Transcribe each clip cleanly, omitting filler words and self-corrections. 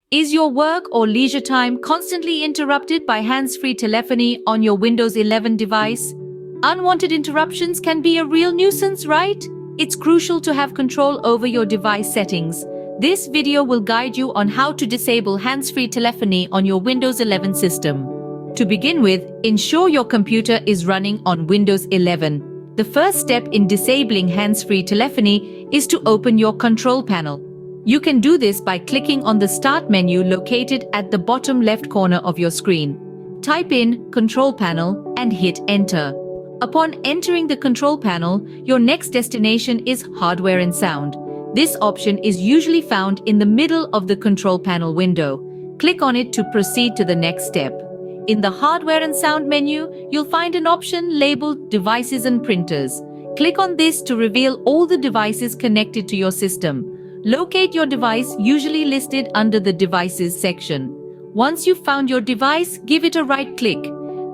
Is your work or leisure time constantly interrupted by hands-free telephony on your Windows 11 device? Unwanted interruptions can be a real nuisance, right? It's crucial to have control over your device settings. This video will guide you on how to disable hands-free telephony on your Windows 11 system. To begin with, ensure your computer is running on Windows 11. The first step in disabling hands-free telephony is to open your control panel. You can do this by clicking on the Start menu located at the bottom left corner of your screen. Type in Control Panel and hit Enter. Upon entering the control panel, your next destination is Hardware and Sound. This option is usually found in the middle of the control panel window. Click on it to proceed to the next step. In the Hardware and Sound menu, you'll find an option labeled Devices and Printers. Click on this to reveal all the devices connected to your system. Locate your device, usually listed under the Devices section. Once you've found your device, give it a right-click.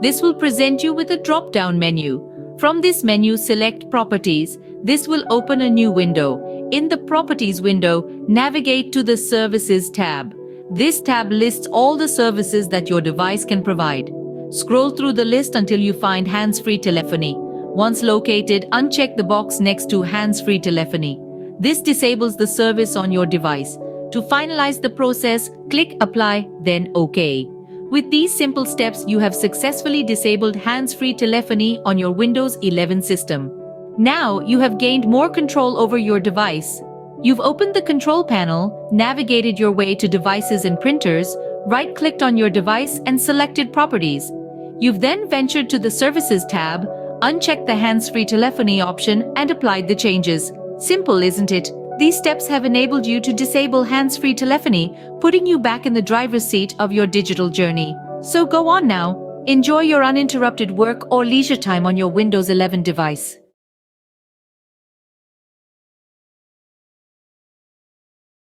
This will present you with a drop-down menu. From this menu, select Properties. This will open a new window. In the Properties window, navigate to the Services tab. This tab lists all the services that your device can provide. Scroll through the list until you find Hands-Free Telephony. Once located, uncheck the box next to Hands-Free Telephony. This disables the service on your device. To finalize the process, click Apply, then OK. With these simple steps, you have successfully disabled hands-free telephony on your Windows 11 system. Now, you have gained more control over your device. You've opened the control panel, navigated your way to Devices and Printers, right-clicked on your device and selected Properties. You've then ventured to the Services tab, unchecked the hands-free telephony option and applied the changes. Simple, isn't it? These steps have enabled you to disable hands-free telephony, putting you back in the driver's seat of your digital journey. So go on now. Enjoy your uninterrupted work or leisure time on your Windows 11 device.